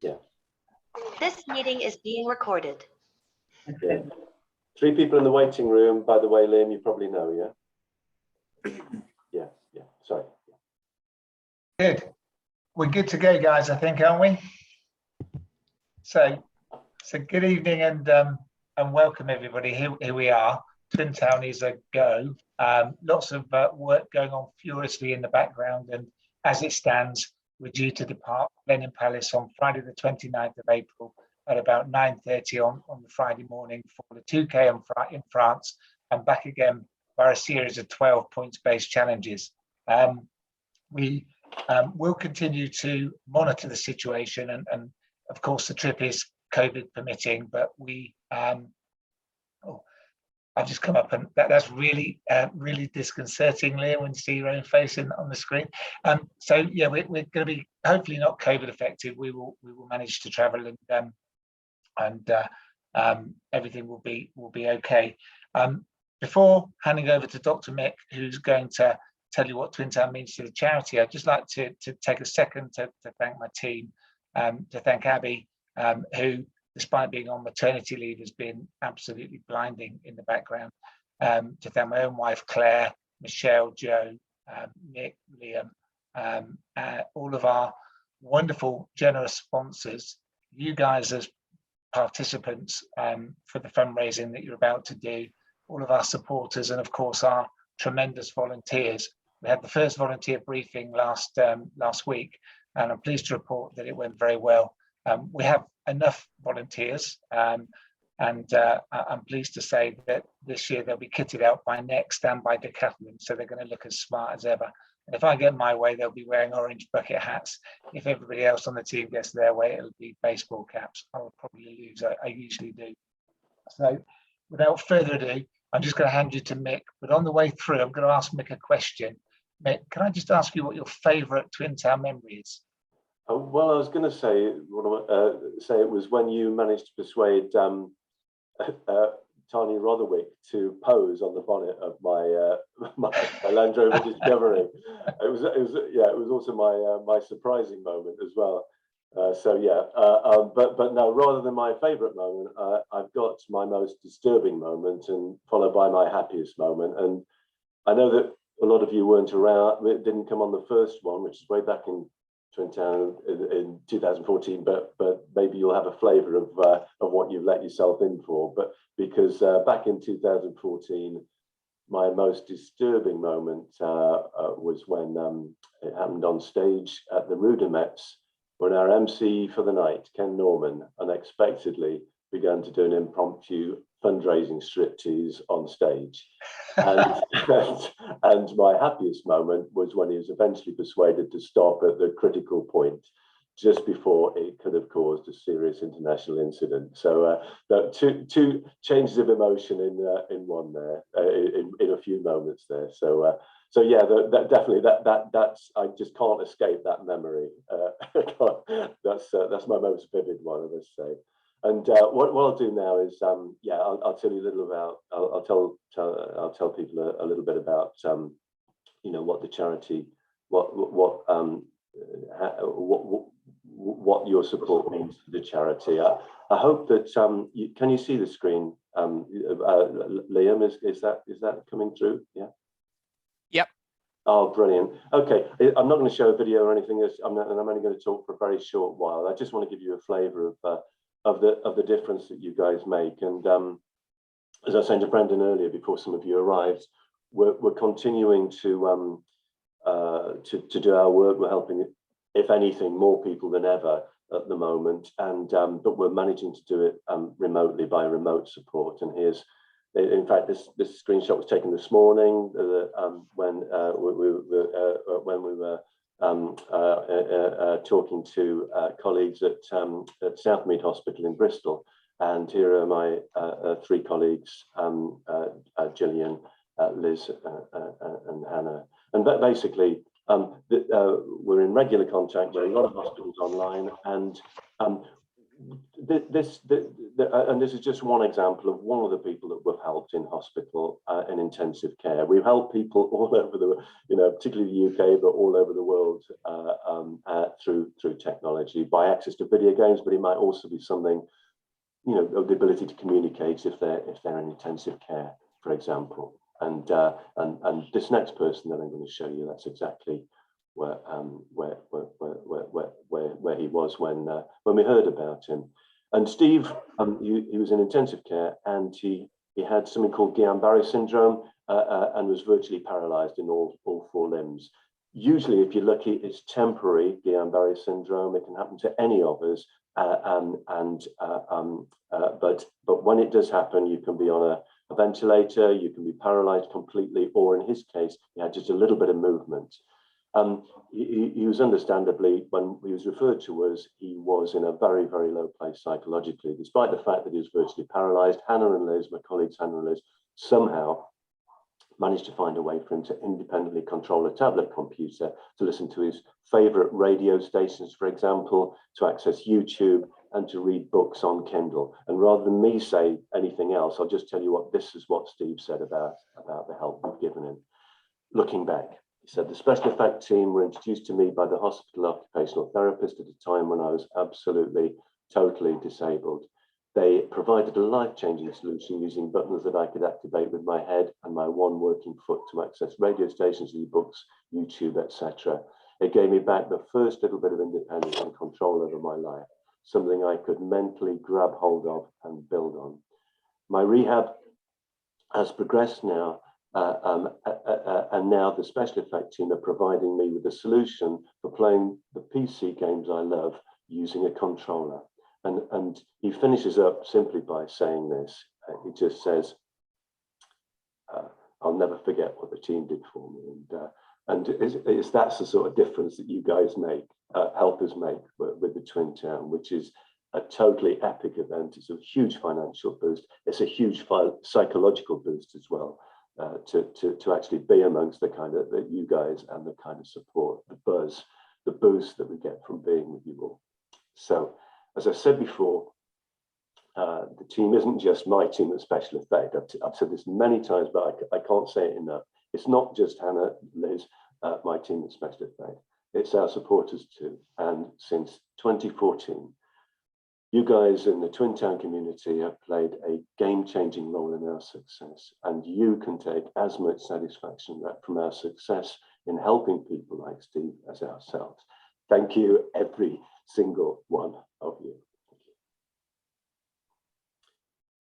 Yeah. This meeting is being recorded. Yeah. 3 people in the waiting room, by the way, Liam, you probably know, yeah? Yeah, sorry. Good. We're good to go, guys, I think, aren't we? So good evening and welcome, everybody. Here we are. Twin Town is a go. Lots of work going on furiously in the background, and as it stands, we're due to depart Blenheim Palace on Friday the 29th of April at about 9:30 on the Friday morning for the 2K in France, and back again by a series of 12 points-based challenges. We will continue to monitor the situation, and of course the trip is COVID permitting, but we I've just come up, and that's really really disconcerting, Liam, when you see your own face on the screen. So yeah, we're going to be hopefully not COVID affected. We will manage to travel, and everything will be okay. Before handing over to Dr. Mick, who's going to tell you what Twin Town means to the charity, I'd just like to take a second to thank my team, to thank Abby, who, despite being on maternity leave, has been absolutely blinding in the background, to thank my own wife, Claire, Michelle, Joe, Nick, Liam, all of our wonderful, generous sponsors, you guys as participants for the fundraising that you're about to do, all of our supporters, and of course our tremendous volunteers. We had the first volunteer briefing last week, and I'm pleased to report that it went very well. We have enough volunteers, and I'm pleased to say that this year they'll be kitted out by Next and by Decals, so they're going to look as smart as ever. And if I get my way, they'll be wearing orange bucket hats. If everybody else on the team gets their way, it'll be baseball caps. I will probably lose. I usually do. So without further ado, I'm just going to hand you to Mick. But on the way through, I'm going to ask Mick a question. Mick, can I just ask you what your favourite Twin Town memory is? Well, I was going to say it was when you managed to persuade Tanya Rotherwick to pose on the bonnet of my Land Rover Discovery. It was also my surprising moment as well. But no, rather than my favourite moment, I've got my most disturbing moment, and followed by my happiest moment. And I know that a lot of you weren't around; it didn't come on the first one, which is way back in Twin Town in 2014. But maybe you'll have a flavour of what you've let yourself in for. But because back in 2014, my most disturbing moment was when it happened on stage at the Rudimets, when our MC for the night, Ken Norman, unexpectedly began to do an impromptu fundraising striptease on stage. And, and my happiest moment was when he was eventually persuaded to stop at the critical point, just before it could have caused a serious international incident. So two changes of emotion in one there, in a few moments there. So yeah, that's I just can't escape that memory. That's my most vivid one, I must say. And what I'll do now is I'll tell you a little about I'll tell people a little bit about what the charity what your support means to the charity. I hope that can you see the screen, Liam? Is that coming through? Yeah. Yep. Oh, brilliant. Okay, I'm not going to show a video or anything. I'm only going to talk for a very short while. I just want to give you a flavour of the difference that you guys make. And as I was saying to Brendan earlier, before some of you arrived, we're continuing to do our work. We're helping, if anything, more people than ever at the moment, and but we're managing to do it remotely by remote support. And here's, in fact, this screenshot was taken this morning when we were talking to colleagues at Southmead Hospital in Bristol. And here are my 3 colleagues, Gillian, Liz, and Hannah. And basically, we're in regular contact with a lot of hospitals online, and this is just one example of one of the people that we've helped in hospital and intensive care. We've helped people all over the, particularly the UK, but all over the world through technology, by access to video games, but it might also be something, of the ability to communicate if they're in intensive care, for example. And this next person that I'm going to show you, that's exactly where he was when we heard about him. And Steve, he was in intensive care, and he had something called Guillain-Barre Syndrome and was virtually paralyzed in all 4 limbs. Usually, if you're lucky, it's temporary Guillain-Barre Syndrome. It can happen to any of us, but when it does happen, you can be on a ventilator, you can be paralyzed completely, or in his case, he had just a little bit of movement. He was understandably, when he was referred to us, he was in a very, very low place psychologically, despite the fact that he was virtually paralyzed. Hannah and Liz, my colleagues Hannah and Liz, somehow managed to find a way for him to independently control a tablet computer, to listen to his favorite radio stations, for example, to access YouTube, and to read books on Kindle. And rather than me say anything else, I'll just tell you this is what Steve said about the help we've given him. Looking back, he said, the special effect team were introduced to me by the hospital occupational therapist at a time when I was absolutely, totally disabled. They provided a life-changing solution using buttons that I could activate with my head and my one working foot to access radio stations, e-books, YouTube, etc. It gave me back the first little bit of independence and control over my life, something I could mentally grab hold of and build on. My rehab has progressed now, and now the special effect team are providing me with a solution for playing the PC games I love using a controller. And he finishes up simply by saying this. He just says, I'll never forget what the team did for me. And that's the sort of difference that you guys make, help us make with the Twin Town, which is a totally epic event. It's a huge financial boost. It's a huge psychological boost as well, to actually be amongst the kind of that you guys and the kind of support, the buzz, the boost that we get from being with you all. So, as I said before, the team isn't just my team at Special Effect. I've said this many times, but I can't say it enough. It's not just Hannah, Liz, my team at Special Effect. It's our supporters too. And since 2014, you guys in the Twin Town community have played a game-changing role in our success. And you can take as much satisfaction from our success in helping people like Steve as ourselves. Thank you, every single one of you. Thank you.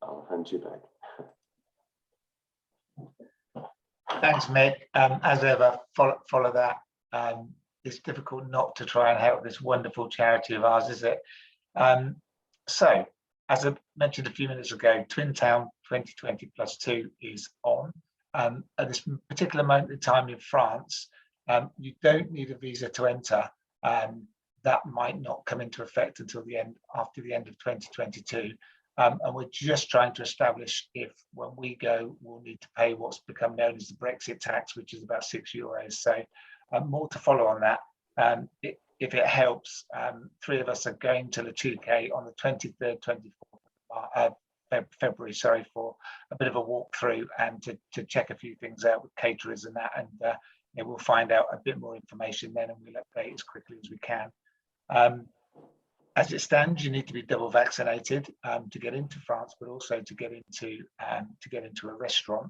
I'll hand you back. Thanks, Mick. As ever, follow that. It's difficult not to try and help this wonderful charity of ours, is it? So, as I mentioned a few minutes ago, Twin Town 2020+2 is on. At this particular moment in time in France, you don't need a visa to enter. That might not come into effect until after the end of 2022. And we're just trying to establish if, when we go, we'll need to pay what's become known as the Brexit tax, which is about €6. So more to follow on that. If it helps, 3 of us are going to the 2K on the 23rd, 24th February, for a bit of a walkthrough and to check a few things out with caterers and that. And we'll find out a bit more information then, and we'll update as quickly as we can. As it stands, you need to be double vaccinated to get into France, but also to get into a restaurant.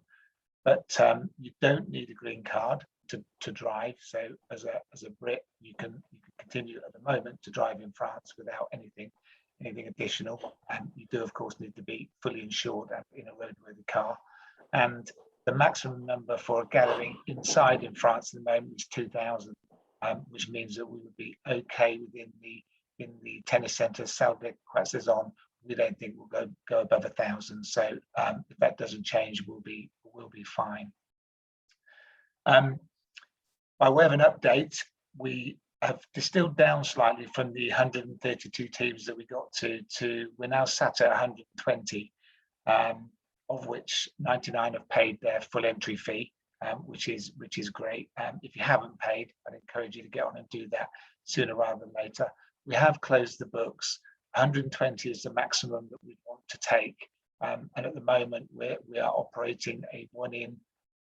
But you don't need a green card to drive. So as a Brit, you can continue at the moment to drive in France without anything additional. And you do, of course, need to be fully insured and in a roadworthy car. And the maximum number for a gathering inside in France at the moment is 2,000, which means that we would be okay within the tennis centre. Salvik is on. We don't think we'll go above 1,000. So if that doesn't change, we'll be fine. By way of an update, we have distilled down slightly from the 132 teams that we got to we're now sat at 120, of which 99 have paid their full entry fee, which is great. If you haven't paid, I'd encourage you to get on and do that sooner rather than later. We have closed the books. 120 is the maximum that we want to take And at the moment, we are operating a one in,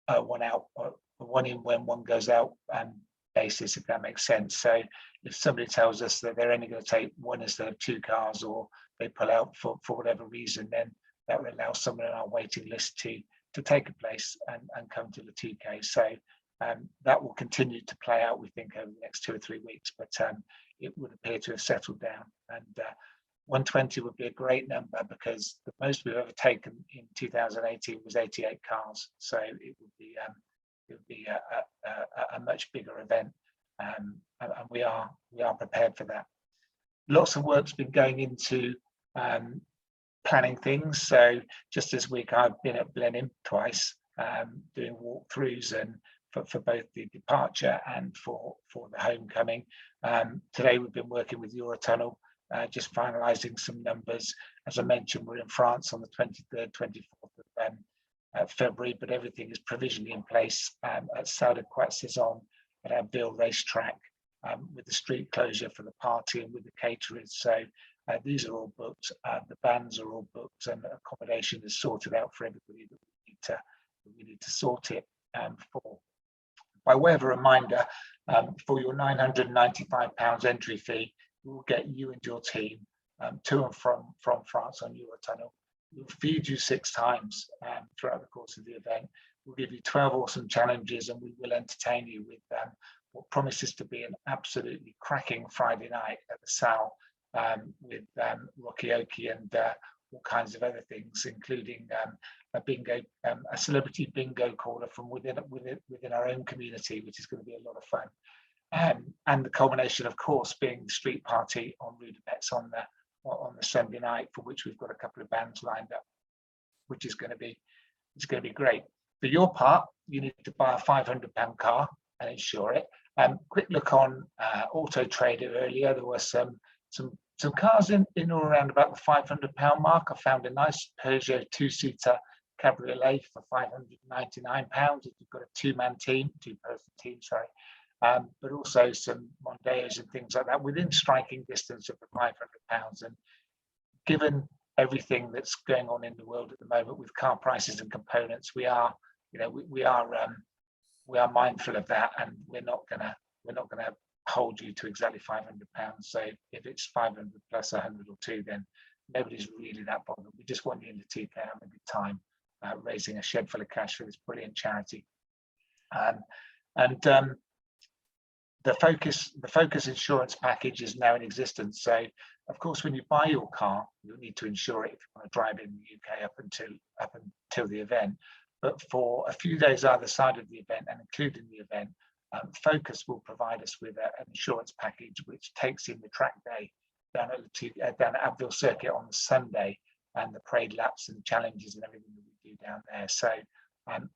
one out, or a one in when one goes out basis, if that makes sense. So if somebody tells us that they're only going to take one instead of two cars, or they pull out for whatever reason, then that will allow someone on our waiting list to take a place and come to the 2K. So that will continue to play out, we think, over the next 2 or 3 weeks, but it would appear to have settled down. And 120 would be a great number, because the most we've ever taken in 2018 was 88 cars. So it would be a much bigger event, and we are prepared for that. Lots of work's been going into planning things. So just this week, I've been at Blenheim twice, doing walkthroughs, and for both the departure and for the homecoming. Today we've been working with Eurotunnel, just finalising some numbers. As I mentioned, we're in France on the 23rd, 24th of February, but everything is provisionally in place at Stade de Saison at our Ville racetrack, with the street closure for the party and with the caterers. So these are all booked, the bands are all booked, and accommodation is sorted out for everybody that we need to sort it for. By way of a reminder, for your £995 entry fee, we will get you and your team to and from France on Eurotunnel. We'll feed you 6 times throughout the course of the event. We'll give you 12 awesome challenges, and we will entertain you with what promises to be an absolutely cracking Friday night at the Sal, with Rockyoki and all kinds of other things, including a bingo, a celebrity bingo caller from within our own community, which is going to be a lot of fun. And the culmination, of course, being the street party on Rue de Metz on the Sunday night, for which we've got a couple of bands lined up, which is going to be great. For your part, you need to buy a £500 car and insure it. Quick look on Auto Trader earlier. There were some cars in or around about the £500 mark. I found a nice Peugeot 2-seater cabriolet for £599 if you've got a two-person team, sorry. But also some Mondeos and things like that within striking distance of the £500. And given everything that's going on in the world at the moment with car prices and components, we are mindful of that, and we're not gonna hold you to exactly £500. So if it's 500 plus 100 or 2, then nobody's really that bothered. We just want you in the TK having a good time, raising a shed full of cash for this brilliant charity. The Focus insurance package is now in existence. So, of course, when you buy your car, you'll need to insure it if you want to drive in the UK up until the event. But for a few days either side of the event, and including the event, Focus will provide us with an insurance package which takes in the track day down at Abbeville Circuit on the Sunday, and the parade laps and challenges and everything that we do down there. So,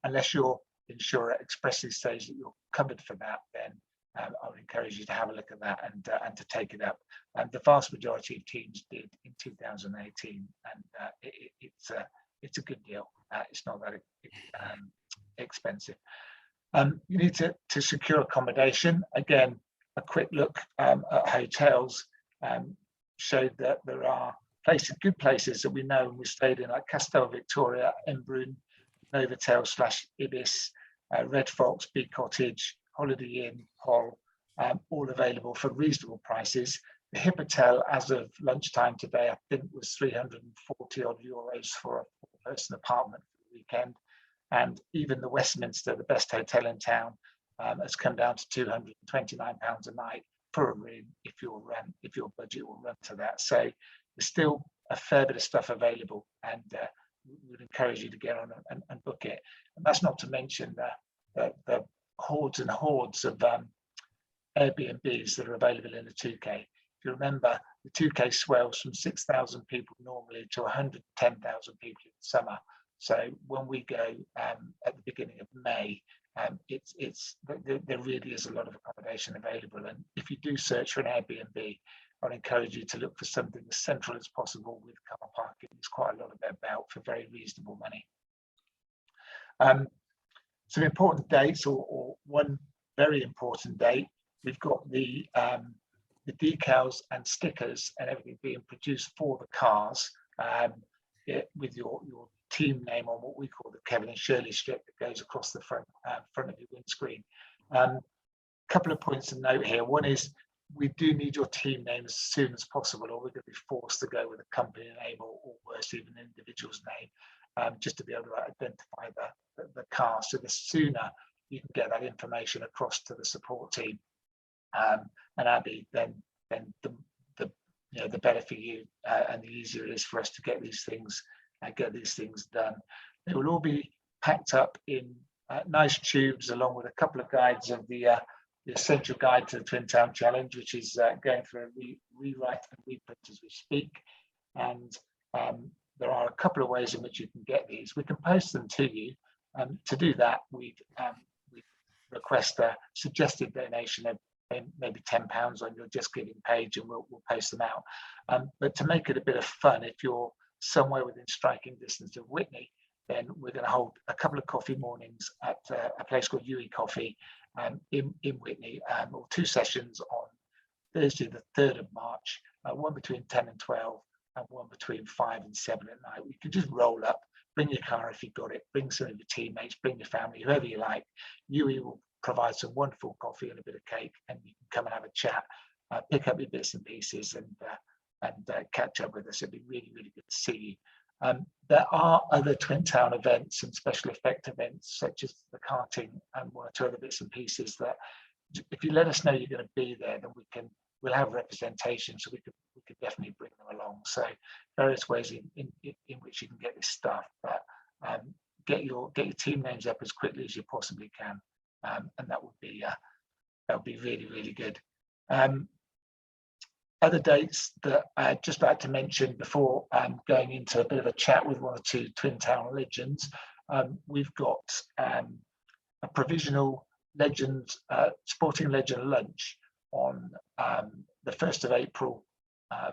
unless your insurer expressly says that you're covered for that, then I would encourage you to have a look at that and to take it up. The vast majority of teams did in 2018, and it's a good deal. It's not that expensive. You need to secure accommodation. Again, a quick look at hotels showed that there are good places that we know and we stayed in, like Castel Victoria, Embrun, Novotel / Ibis, Red Fox, Big Cottage, Holiday Inn, Hull, all available for reasonable prices. The Hippotel, as of lunchtime today, I think was 340 odd euros for a four-person apartment for the weekend. And even the Westminster, the best hotel in town, has come down to £229 a night for a room if your budget will run to that. So there's still a fair bit of stuff available, and we would encourage you to get on and book it. And that's not to mention the hordes and hordes of Airbnbs that are available in the 2K. If you remember, the 2K swells from 6,000 people normally to 110,000 people in the summer. So when we go at the beginning of May, there really is a lot of accommodation available. And if you do search for an Airbnb, I'd encourage you to look for something as central as possible with car parking. There's quite a lot of it about for very reasonable money. Some important dates, or one very important date, we've got the decals and stickers and everything being produced for the cars. with your team name on what we call the Kevin and Shirley strip that goes across the front of your windscreen. Couple of points to note here. One is we do need your team name as soon as possible, or we're going to be forced to go with a company name or worse, even an individual's name, just to be able to identify the car. So the sooner you can get that information across to the support team and Abby, then the better for you, and the easier it is for us to get these things done. They will all be packed up in nice tubes, along with a couple of guides of the essential guide to the Twin Town Challenge, which is going through a rewrite and reprint as we speak. And there are a couple of ways in which you can get these. We can post them to you. To do that, we request a suggested donation of maybe £10 on your Just Giving page, and we'll post them out. But to make it a bit of fun, if you're somewhere within striking distance of Witney, then we're going to hold a couple of coffee mornings at a place called Yui Coffee in Witney, or 2 sessions on Thursday the 3rd of March, one between 10 and 12 and one between 5 and 7 at night. We can just roll up, bring your car if you've got it, bring some of your teammates, bring your family, whoever you like. Yui will provide some wonderful coffee and a bit of cake, and you can come and have a chat, pick up your bits and pieces, and catch up with us. It'd be really, really good to see you. There are other Twin Town events and special effect events, such as the karting and 1 or 2 other bits and pieces, that if you let us know you're going to be there, then we'll have representation, so we could definitely bring them along. So various ways in which you can get this stuff, but get your team names up as quickly as you possibly can, and that would be really, really good. Other dates that I'd just like to mention before going into a bit of a chat with 1 or 2 Twin Town legends. We've got a provisional legend, sporting legend lunch on the 1st of April,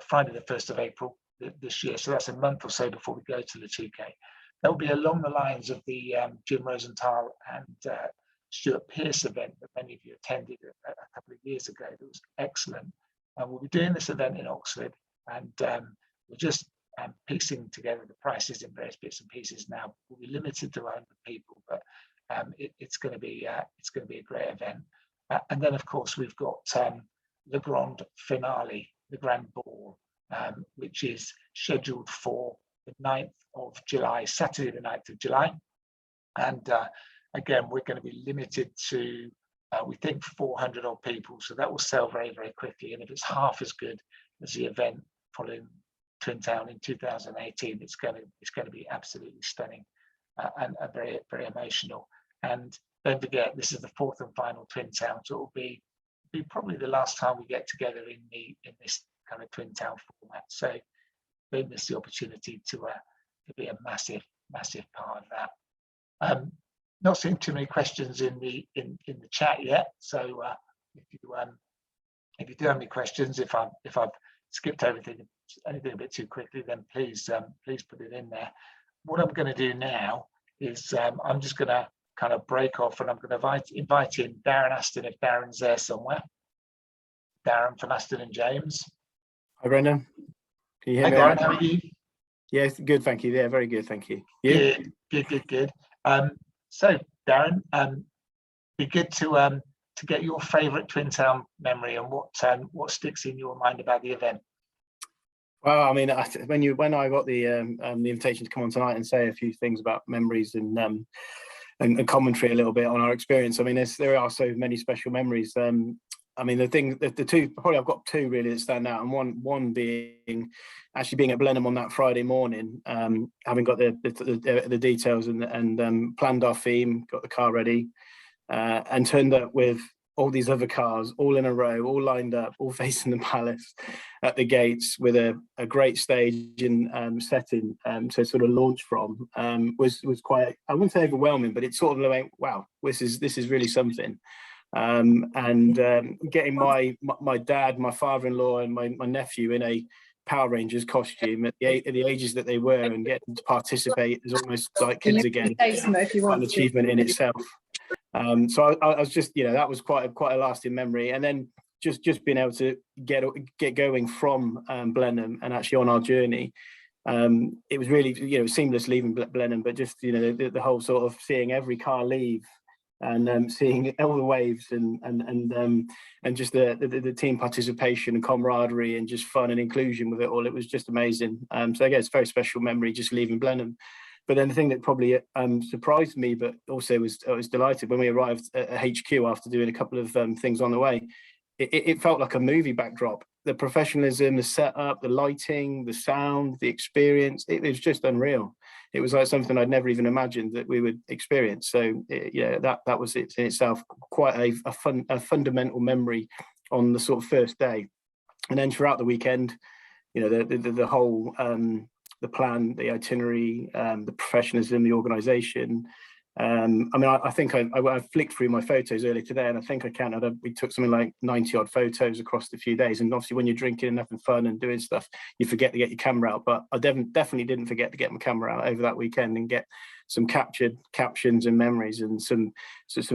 Friday the 1st of April this year. So that's a month or so before we go to the 2K. That will be along the lines of the Jim Rosenthal and Stuart Pearce event that many of you attended a couple of years ago. That was excellent. And we'll be doing this event in Oxford, and we're just piecing together the prices in various bits and pieces now. We'll be limited to 100 people, but it's going to be a great event. And then, of course, we've got the grand finale, the grand ball, which is scheduled for the 9th of July, Saturday the 9th of July. And again, we're going to be limited to we think 400 odd people, so that will sell very, very quickly. And if it's half as good as the event following Twin Town in 2018, it's going to be absolutely stunning and very, very emotional. And don't forget, this is the 4th and final Twin Town, so it will be probably the last time we get together in this kind of Twin Town format. So don't miss the opportunity to be a massive, massive part of that. Not seeing too many questions in the chat yet, so if you do have any questions, if I've skipped anything a bit too quickly, then please put it in there. What I'm going to do now is I'm just going to kind of break off, and I'm going to invite in Darren Aston, if Darren's there somewhere. Darren from Aston and James. Hi, Brendan. Can you hear me? Hi, Darren. How are you? Yes, good, thank you. Yeah, very good, thank you. You? Good. So, Darren, be good to get your favourite Twin Town memory and what sticks in your mind about the event. Well, I mean, when I got the invitation to come on tonight and say a few things about memories and commentary a little bit on our experience, I mean, there are so many special memories. I mean, the two, probably I've got 2 really that stand out, and one being actually being at Blenheim on that Friday morning, having got the details and planned our theme, got the car ready, and turned up with all these other cars all in a row, all lined up, all facing the palace at the gates, with a great stage and setting to sort of launch from. Was quite, I wouldn't say overwhelming, but it sort of like, wow, this is really something. Getting my dad, my father-in-law, and my nephew in a Power Rangers costume at the ages that they were, and getting to participate is almost like kids again. An achievement in itself. So I was just, that was quite a lasting memory. And then just being able to get going from Blenheim and actually on our journey, It was really, seamless leaving Blenheim, but just, the whole sort of seeing every car leave and seeing all the waves and just the team participation and camaraderie and just fun and inclusion with it all. It was just amazing. So again, it's a very special memory just leaving Blenheim. But then the thing that probably surprised me, but also I was delighted when we arrived at HQ after doing a couple of things on the way. It felt like a movie backdrop. The professionalism, the setup, the lighting, the sound, the experience, it was just unreal. It was like something I'd never even imagined that we would experience. So that was it in itself, quite a fundamental memory on the sort of first day. And then throughout the weekend, the whole, the plan, the itinerary, the professionalism, the organisation. I think I flicked through my photos earlier today, and I think I counted. We took something like 90 odd photos across the few days. And obviously, when you're drinking and having fun and doing stuff, you forget to get your camera out. But I definitely didn't forget to get my camera out over that weekend and get some captured captions and memories and some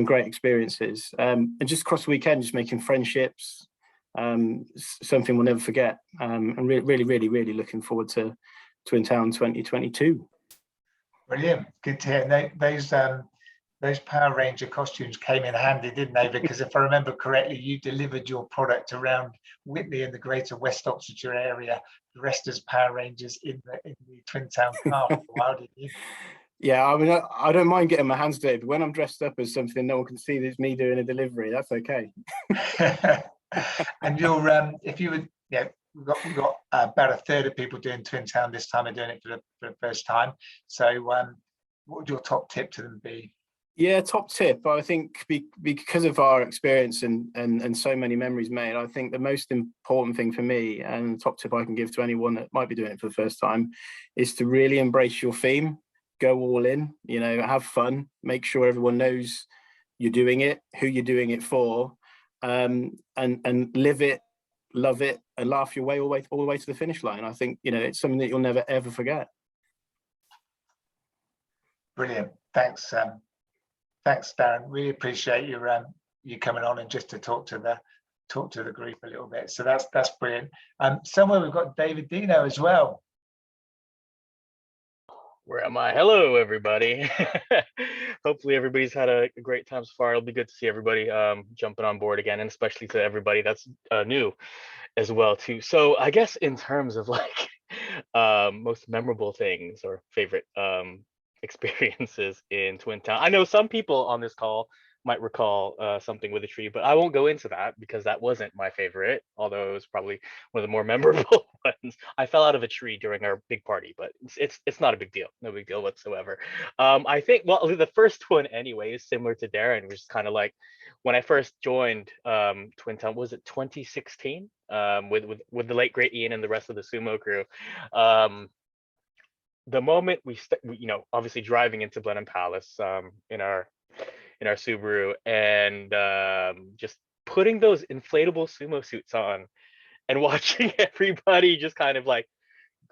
great experiences. And just across the weekend, just making friendships, something we'll never forget. And really looking forward to Twin Town 2022. Brilliant, good to hear. Those Power Ranger costumes came in handy, didn't they? Because if I remember correctly, you delivered your product around Whitby and the greater West Oxfordshire area, dressed as Power Rangers in the Twin Town car for a while, didn't you? Yeah, I don't mind getting my hands dirty, but when I'm dressed up as something no one can see that it's me doing a delivery, that's okay. And if you would, we've got about a third of people doing Twin Town this time are doing it for the first time. So what would your top tip to them be? Yeah, top tip. I think because of our experience and so many memories made, I think the most important thing for me, and the top tip I can give to anyone that might be doing it for the first time, is to really embrace your theme, go all in, have fun, make sure everyone knows you're doing it, who you're doing it for, and live it, love it, and laugh your way all the way to the finish line. I think it's something that you'll never ever forget. Brilliant, thanks Darren. Really appreciate you coming on and just to talk to the group a little bit. So that's brilliant. Somewhere we've got David Dino as well. Where am I? Hello, everybody. Hopefully everybody's had a great time so far. It'll be good to see everybody jumping on board again, and especially to everybody that's new as well too. So I guess in terms of like most memorable things or favorite experiences in Twin Town, I know some people on this call might recall something with a tree, but I won't go into that because that wasn't my favorite, although it was probably one of the more memorable ones. I fell out of a tree during our big party, but it's not a big deal, no big deal whatsoever. I think, well, the first one anyway is similar to Darren, which is kind of like when I first joined Twin Town, was it 2016? With the late great Ian and the rest of the sumo crew. The moment we obviously driving into Blenheim Palace in our Subaru, and just putting those inflatable sumo suits on and watching everybody just kind of like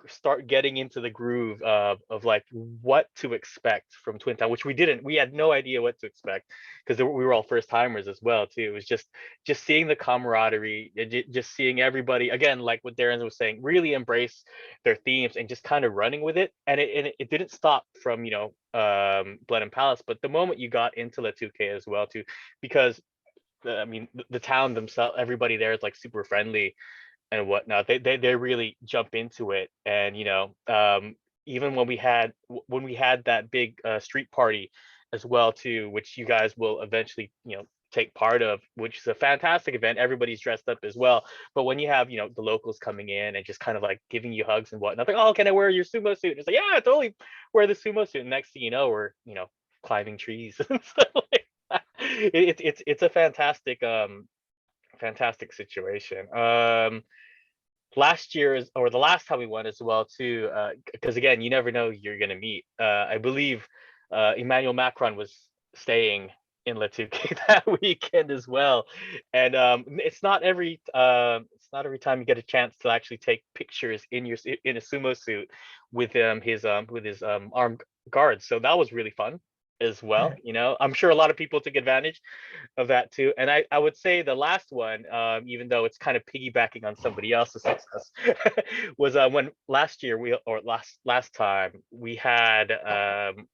start getting into the groove of like what to expect from Twin Town, which we had no idea what to expect because we were all first timers as well too. It was just seeing the camaraderie, just seeing everybody, again, like what Darren was saying, really embrace their themes and just kind of running with it. And it didn't stop from Blenheim Palace, but the moment you got into La 2K as well too, because the town themselves, everybody there is like super friendly and whatnot. They really jump into it. And even when we had that big street party as well too, which you guys will eventually take part of, which is a fantastic event. Everybody's dressed up as well. But when you have the locals coming in and just kind of like giving you hugs and whatnot, like, oh, can I wear your sumo suit? And it's like, yeah, totally, wear the sumo suit. And next thing you know, we're climbing trees and stuff like that. It's a fantastic situation. Last year or the last time we went as well too, because again, you never know who you're gonna meet. I believe Emmanuel Macron was staying in La 2K that weekend as well, and it's not every time you get a chance to actually take pictures in a sumo suit with his armed guards. So that was really fun. as well. You know, I'm sure a lot of people took advantage of that too. And I would say the last one, even though it's kind of piggybacking on somebody else's success, was when last year last time we had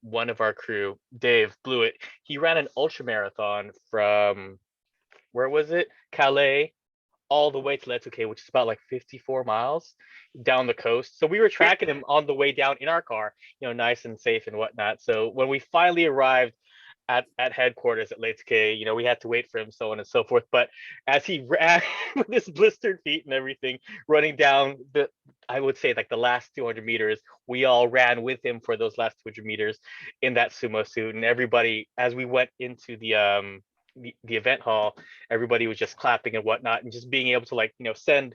one of our crew, Dave Blewett, he ran an ultra marathon from, where was it? Calais all the way to Letuke, which is about like 54 miles down the coast. So we were tracking him on the way down in our car, you know, nice and safe and whatnot. So when we finally arrived at headquarters at Letuke, you know, we had to wait for him, so on and so forth. But as he ran with his blistered feet and everything, running down the, I would say like the last 200 meters, we all ran with him for those last 200 meters in that sumo suit. And everybody, as we went into the event hall, everybody was just clapping and whatnot, and just being able to, like, you know, send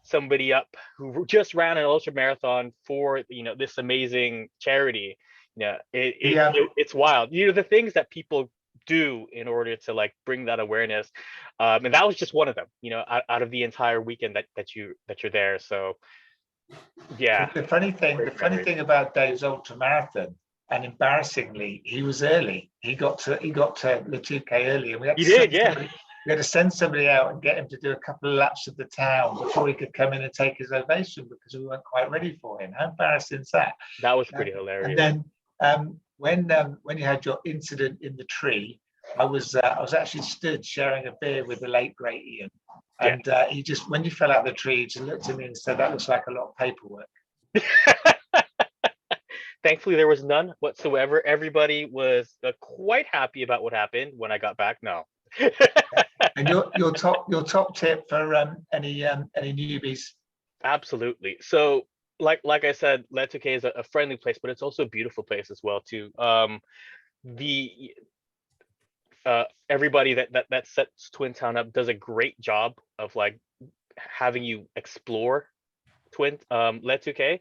somebody up who just ran an ultra marathon for, you know, this amazing charity. You know, it's wild, you know, the things that people do in order to like bring that awareness, and that was just one of them, you know, out of the entire weekend that you're there. So yeah, The funny thing about Dave's ultra marathon, and embarrassingly, he was early. He got to Letuke early, and we had to send somebody out and get him to do a couple of laps of the town before he could come in and take his ovation, because we weren't quite ready for him. How embarrassing is that? that was pretty hilarious. And then when you had your incident in the tree, I was actually stood sharing a beer with the late great Ian, and he just, when you fell out of the tree, he just looked at me and said, "That looks like a lot of paperwork." Thankfully, there was none whatsoever. Everybody was quite happy about what happened when I got back. No. And your top tip for any newbies? Absolutely. So, like I said, Letuke is a friendly place, but it's also a beautiful place as well too. Everybody that sets Twin Town up does a great job of like having you explore Letuke.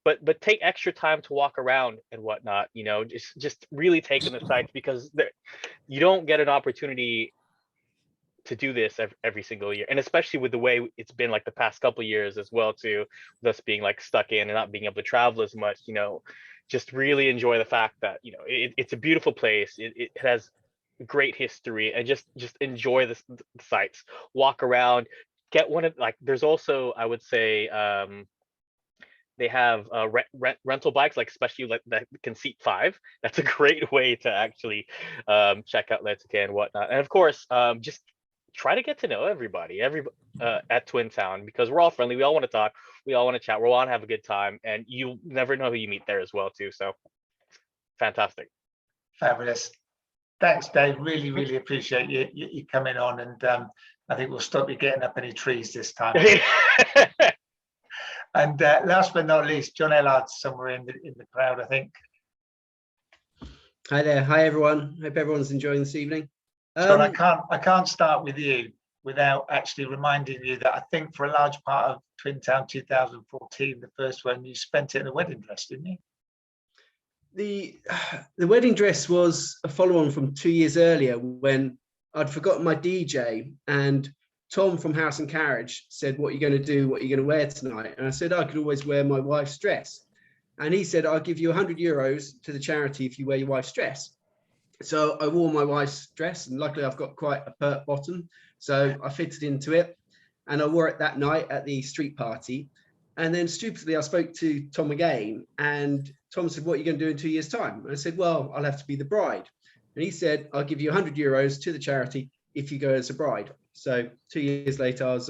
But take extra time to walk around and whatnot, you know, just really take in the sights, because you don't get an opportunity to do this every single year, and especially with the way it's been like the past couple of years as well too, with us being like stuck in and not being able to travel as much. You know, just really enjoy the fact that, you know, it's a beautiful place. It has great history, and just enjoy the sights, walk around, get one of, like, there's also, I would say, they have rental bikes, like especially like that can seat 5. That's a great way to actually check out Letuke and whatnot. And of course, just try to get to know everybody at Twin Town, because we're all friendly. We all want to talk. We all want to chat. We all want to have a good time, and you never know who you meet there as well too. So fantastic. Fabulous. Thanks, Dave. Really appreciate you coming on, and I think we'll stop you getting up any trees this time. And last but not least, John Ellard's somewhere in the crowd, I think. Hi there. Hi everyone. Hope everyone's enjoying this evening. John, I can't start with you without actually reminding you that I think for a large part of Twin Town 2014, the first one, you spent it in a wedding dress, didn't you? The wedding dress was a follow-on from 2 years earlier, when I'd forgotten my DJ, and Tom from House and Carriage said, "What are you going to do? What are you going to wear tonight?" And I said, "I could always wear my wife's dress." And he said, "I'll give you €100 to the charity if you wear your wife's dress." So I wore my wife's dress, and luckily I've got quite a pert bottom, so I fitted into it, and I wore it that night at the street party. And then stupidly, I spoke to Tom again, and Tom said, "What are you going to do in 2 years' time?" And I said, "Well, I'll have to be the bride." And he said, "I'll give you €100 to the charity if you go as a bride." So 2 years later, I was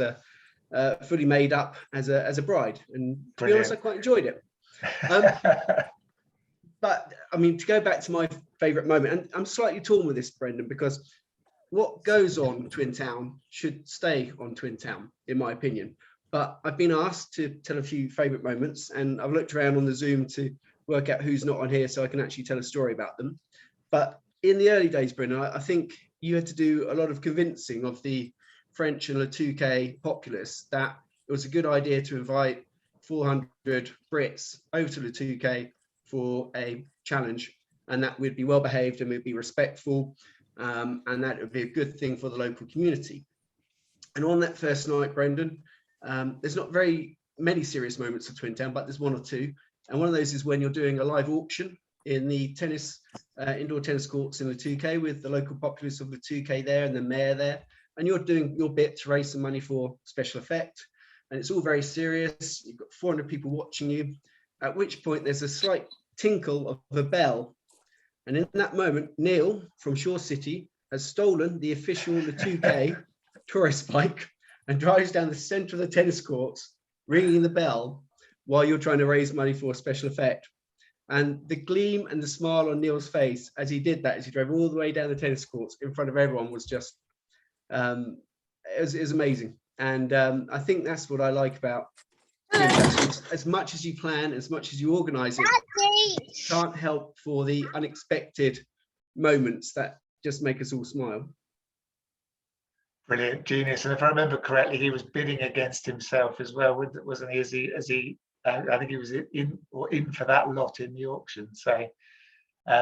fully made up as a bride, and to be honest, I quite enjoyed it. But I mean, to go back to my favourite moment, and I'm slightly torn with this, Brendan, because what goes on Twin Town should stay on Twin Town, in my opinion. But I've been asked to tell a few favourite moments, and I've looked around on the Zoom to work out who's not on here so I can actually tell a story about them. But in the early days, Brendan, I think you had to do a lot of convincing of the French and Letuke populace that it was a good idea to invite 400 Brits over to Letuke for a challenge, and that we'd be well behaved and we'd be respectful, and that would be a good thing for the local community. And on that first night, Brendan, there's not very many serious moments of Twin Town, but there's one or two. And one of those is when you're doing a live auction in the tennis, indoor tennis courts in the 2K with the local populace of the 2K there and the mayor there. And you're doing your bit to raise some money for special effect. And it's all very serious. You've got 400 people watching you, at which point there's a slight tinkle of a bell. And in that moment, Neil from Shore City has stolen the official the 2K tourist bike and drives down the center of the tennis courts, ringing the bell while you're trying to raise money for a special effect. And the gleam and the smile on Neil's face as he did that, as he drove all the way down the tennis courts in front of everyone, was just, it was amazing. And I think that's what I like about as much as you plan, as much as you organize it, you can't help for the unexpected moments that just make us all smile. Brilliant, genius. And if I remember correctly, he was bidding against himself as well, wasn't he? I think he was in for that lot in the auction. So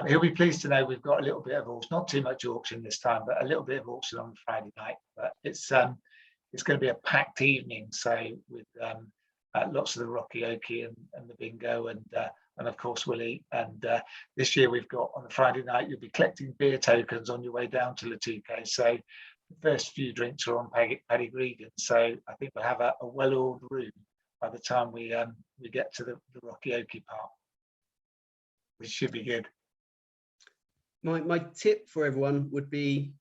he'll be pleased to know we've got a little bit of auction, not too much auction this time, but a little bit of auction on Friday night. But it's going to be a packed evening. So with lots of the Rocky Okie and the bingo and of course Willie. And this year we've got on the Friday night, you'll be collecting beer tokens on your way down to the 2K. So the first few drinks are on Paddy Gregan. So I think we'll have a well-oiled room by the time we get to the Rocky Okie part, which should be good. My tip for everyone would be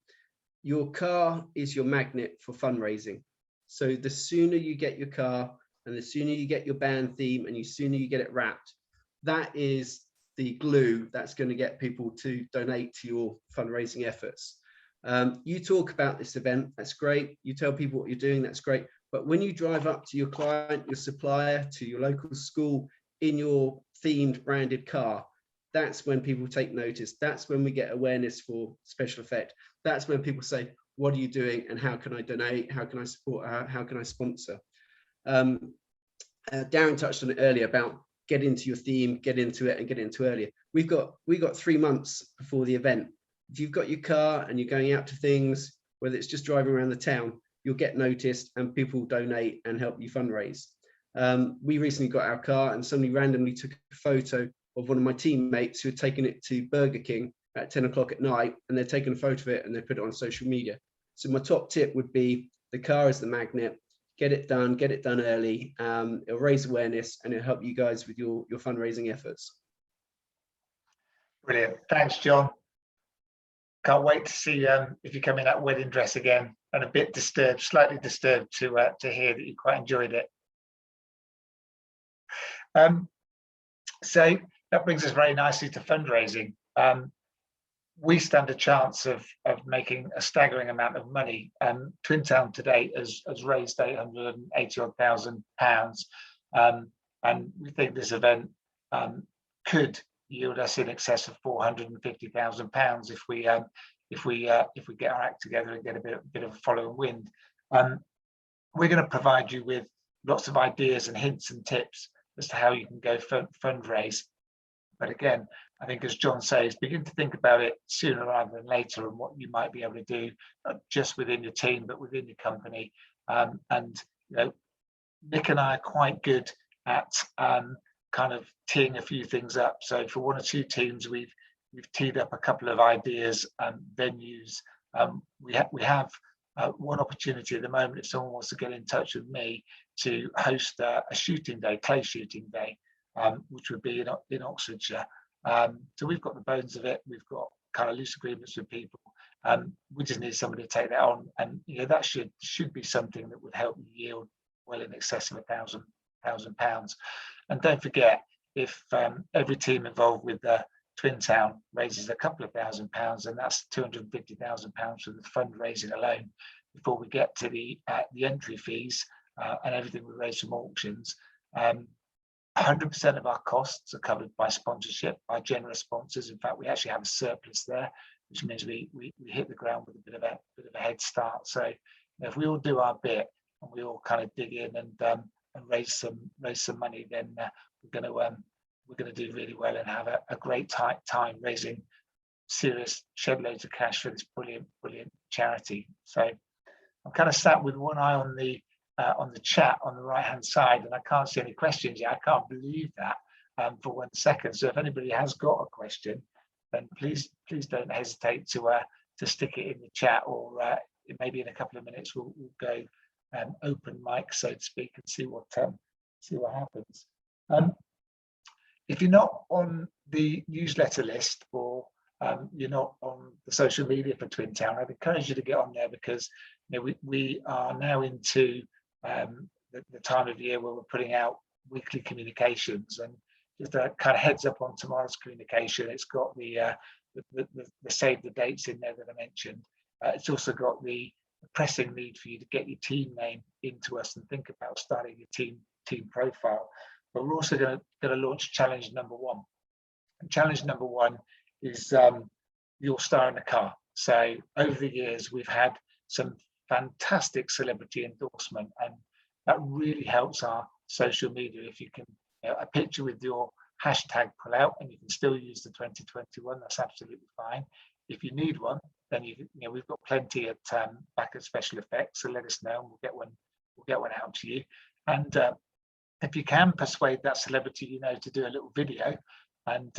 your car is your magnet for fundraising. So the sooner you get your car and the sooner you get your band theme and the sooner you get it wrapped, that is the glue that's going to get people to donate to your fundraising efforts. You talk about this event, that's great. You tell people what you're doing, that's great. But when you drive up to your client, your supplier, to your local school in your themed branded car, that's when people take notice. That's when we get awareness for special effect. That's when people say, what are you doing and how can I donate? How can I support? How can I sponsor? Darren touched on it earlier about get into your theme, get into it and get into earlier. We got 3 months before the event. If you've got your car and you're going out to things, whether it's just driving around the town, you'll get noticed and people donate and help you fundraise. We recently got our car and somebody randomly took a photo of one of my teammates who had taken it to Burger King at 10 o'clock at night, and they're taking a photo of it and they put it on social media. So my top tip would be the car is the magnet. Get it done early. It'll raise awareness and it'll help you guys with your fundraising efforts. Brilliant. Thanks, John. Can't wait to see if you come in that wedding dress again, and a bit disturbed, slightly disturbed to hear that you quite enjoyed it. So that brings us very nicely to fundraising. We stand a chance of making a staggering amount of money. Twin Town to date has raised £880,000, and we think this event could yield us in excess of £450,000 if we get our act together and get a bit of a following wind. We're going to provide you with lots of ideas and hints and tips as to how you can go fundraise. But again, I think as John says, begin to think about it sooner rather than later and what you might be able to do, not just within your team, but within your company. And you know, Nick and I are quite good at kind of teeing a few things up. So for one or two teams, we've teed up a couple of ideas and venues. We have one opportunity at the moment, if someone wants to get in touch with me, to host a shooting day, clay shooting day, which would be in Oxfordshire. So we've got the bones of it. We've got kind of loose agreements with people. We just need somebody to take that on, and you know that should be something that would help yield well in excess of £1,000. And don't forget, if every team involved with the Twin Town raises a couple of £1,000, and that's £250,000 for the fundraising alone, before we get to the entry fees and everything we raise from auctions. 100% of our costs are covered by sponsorship, by generous sponsors. In fact, we actually have a surplus there, which means we hit the ground with a bit of a head start. So if we all do our bit and we all kind of dig in and raise some money, then we're going to do really well and have a great time raising serious shed loads of cash for this brilliant charity. So I'm kind of sat with one eye on the chat on the right hand side, and I can't see any questions yet. I can't believe that. for 1 second. So if anybody has got a question, then please don't hesitate to stick it in the chat, or maybe in a couple of minutes we'll go open mic, so to speak, and see what happens. If you're not on the newsletter list, or you're not on the social media for Twin Town, I'd encourage you to get on there, because we are now into the time of year where we're putting out weekly communications. And just a kind of heads up on tomorrow's communication, it's got the save the dates in there that I mentioned. It's also got the pressing need for you to get your team name into us and think about starting your team profile. But we're also going to launch challenge number 1. And challenge number 1 is your star in the car. So over the years, we've had some fantastic celebrity endorsement, and that really helps our social media. If you can, a picture with your hashtag pull out, and you can still use the 2021, that's absolutely fine. If you need one, then we've got plenty at back at Special Effects, so let us know, and we'll get one out to you. And if you can persuade that celebrity to do a little video and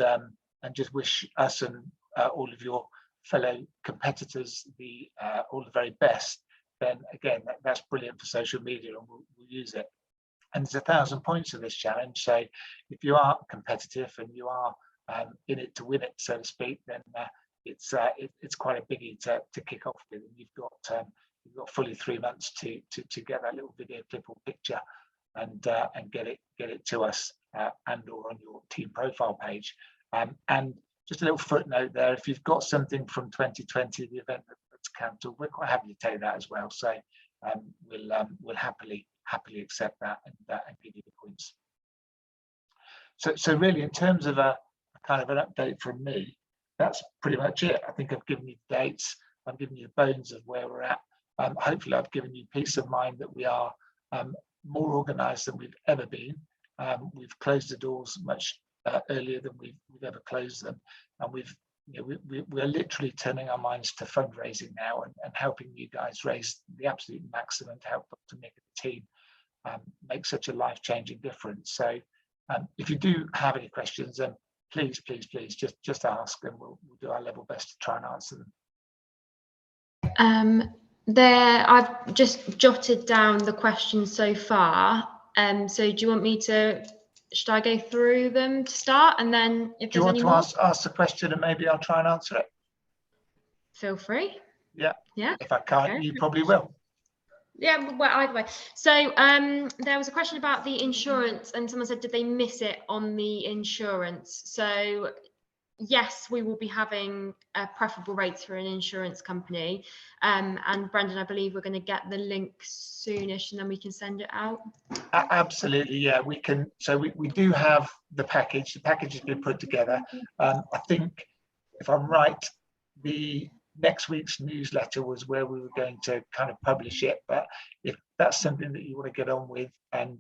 just wish us and all of your fellow competitors all the very best, then again that's brilliant for social media, and we'll use it. And there's 1,000 points of this challenge, so if you are competitive and you are in it to win it, so to speak, then it's quite a biggie to kick off with. And you've got fully 3 months to get that little video clip or picture and get it to us and or on your team profile page. And just a little footnote there, if you've got something from 2020, the event that's cancelled, we're quite happy to take that as well. So we'll happily accept that and give you the points. So really, in terms of a kind of an update from me, that's pretty much it. I think I've given you the dates, I've given you the bones of where we're at. Hopefully I've given you peace of mind that we are more organised than we've ever been. We've closed the doors much earlier than we've ever closed them, and we're literally turning our minds to fundraising now and helping you guys raise the absolute maximum to help Dr. Nick and the team make such a life-changing difference. So if you do have any questions, then please just ask, and we'll do our level best to try and answer them. I've just jotted down the questions so far. So do you want me to? Should I go through them to start, and then if do you there's want to ask the question, and maybe I'll try and answer it? Feel free. Yeah. Yeah. If I can't, okay. You probably will. Yeah, well, either way. So there was a question about the insurance, and someone said, did they miss it on the insurance? So yes, we will be having preferable rates for an insurance company. And Brendan, I believe we're going to get the link soonish, and then we can send it out. Absolutely, yeah, we can. So we do have the package. The package has been put together. I think, if I'm right, the next week's newsletter was where we were going to kind of publish it. But if that's something that you want to get on with and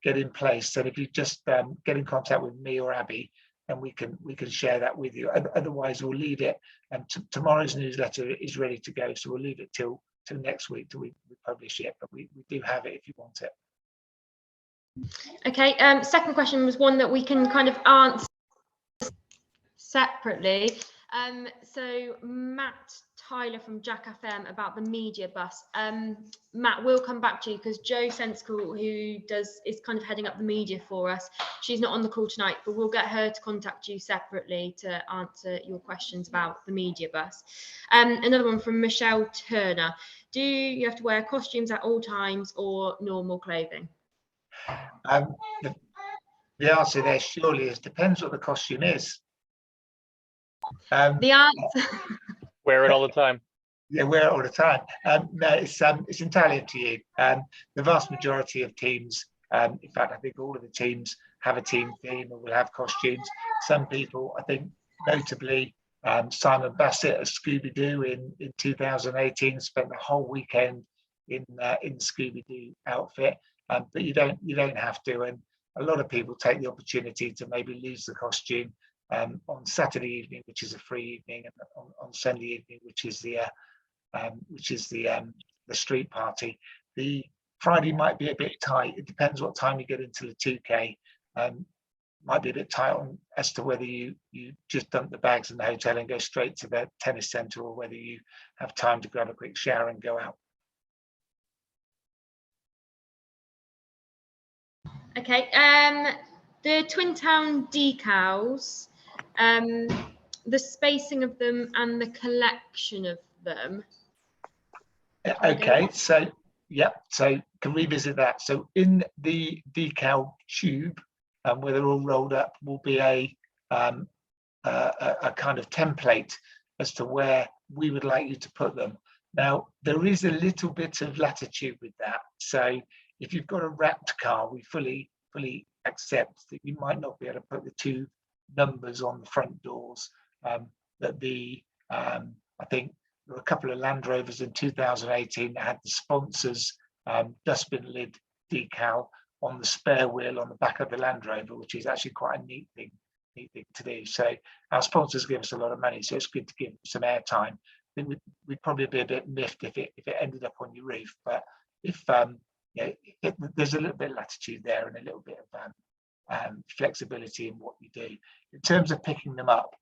get in place, then if you just get in contact with me or Abby, and we can share that with you. Otherwise, we'll leave it. And tomorrow's newsletter is ready to go, so we'll leave it till next week till we publish it. But we do have it if you want it. Okay. Second question was one that we can kind of answer separately. So Matt Tyler from Jack FM about the media bus. Matt, we'll come back to you because Jo Sensical, who is kind of heading up the media for us, she's not on the call tonight, but we'll get her to contact you separately to answer your questions about the media bus. Another one from Michelle Turner. Do you have to wear costumes at all times or normal clothing? The answer there surely is depends what the costume is. The answer. Wear it all the time. Yeah, wear it all the time. No, it's entirely up to you. The vast majority of teams, in fact, I think all of the teams have a team theme or will have costumes. Some people, I think, notably, Simon Bassett of Scooby-Doo in 2018 spent the whole weekend in Scooby-Doo outfit. But you don't have to, and a lot of people take the opportunity to maybe lose the costume on Saturday evening, which is a free evening, and on Sunday evening, which is the street party. The Friday might be a bit tight. It depends what time you get into the 2K. might be a bit tight on as to whether you just dump the bags in the hotel and go straight to the tennis centre, or whether you have time to grab a quick shower and go out. Okay, the Twin Town decals, the spacing of them and the collection of them. Okay, so yeah, so can revisit that. So in the decal tube, where they're all rolled up, will be a kind of template as to where we would like you to put them. Now, there is a little bit of latitude with that. So if you've got a wrapped car, we fully accept that you might not be able to put the 2 numbers on the front doors. I think there were a couple of Land Rovers in 2018 that had the sponsors dustbin lid decal on the spare wheel on the back of the Land Rover, which is actually quite a neat thing to do. So our sponsors give us a lot of money, so it's good to give them some airtime. I think we'd probably be a bit miffed if it ended up on your roof, but if there's a little bit of latitude there and a little bit of flexibility in what you do. In terms of picking them up,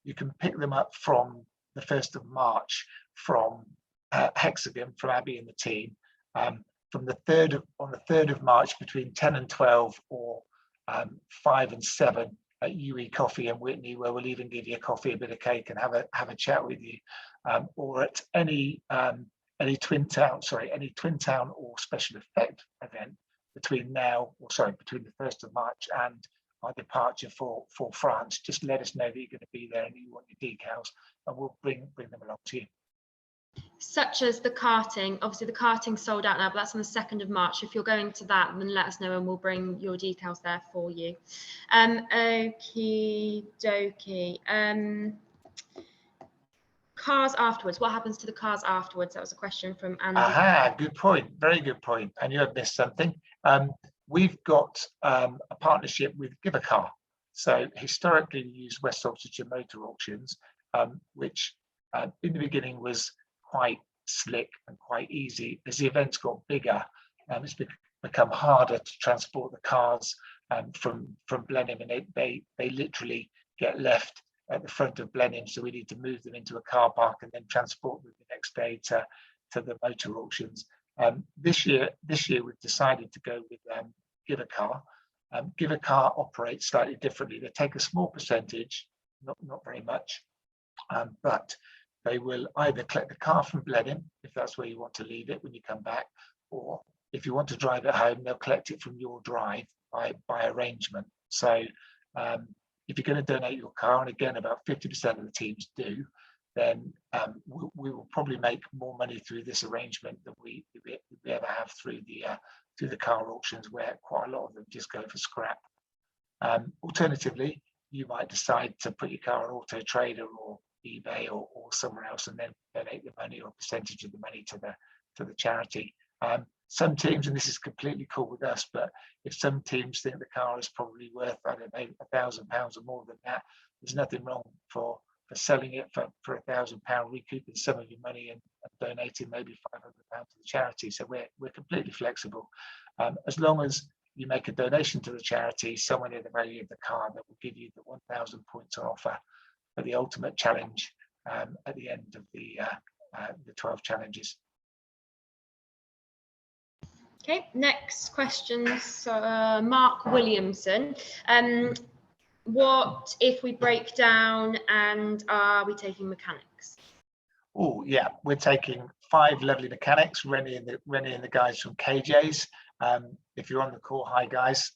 you can pick them up from the 1st of March from Hexagon, from Abby and the team. From the 3rd of March between 10 and 12, or 5 and 7 at UE Coffee in Whitney, where we'll even give you a coffee, a bit of cake, and have a chat with you, or at any Twin Town or special effect event between the 1st of March and our departure for France. Just let us know that you're going to be there and you want your decals, and we'll bring them along to you. Such as the karting. Obviously the karting's sold out now, but that's on the 2nd of March. If you're going to that, then let us know and we'll bring your decals there for you. Okie dokie. Cars afterwards. What happens to the cars afterwards? That was a question from Andy. Aha, good point. Very good point. And you have missed something. We've got a partnership with Give a Car. So historically we used West Oxfordshire Motor Auctions, which in the beginning was quite slick and quite easy. As the events got bigger, it's become harder to transport the cars from Blenheim, and they literally get left at the front of Blenheim, so we need to move them into a car park and then transport them the next day to the motor auctions. This year we've decided to go with Give a Car. Give a Car operates slightly differently. They take a small percentage, not very much, but they will either collect the car from Blenheim, if that's where you want to leave it when you come back, or if you want to drive it home, they'll collect it from your drive by arrangement. So if you're going to donate your car, and again, about 50% of the teams do, then we will probably make more money through this arrangement than we ever have through the car auctions, where quite a lot of them just go for scrap. Alternatively, you might decide to put your car on Auto Trader or eBay or somewhere else, and then donate the money or a percentage of the money to the charity. Some teams, and this is completely cool with us, but if some teams think the car is probably worth, I don't know, £1,000 or more than that, there's nothing wrong for selling it for £1,000, recouping some of your money and donating maybe £500 to the charity. So we're completely flexible. As long as you make a donation to the charity, somewhere near the value of the car, that will give you the 1,000 points on offer for the ultimate challenge at the end of the 12 challenges. Okay, next question, Mark Williamson. What if we break down, and are we taking mechanics? Oh yeah, we're taking 5 lovely mechanics, Rennie and the guys from KJ's. If you're on the call, hi guys.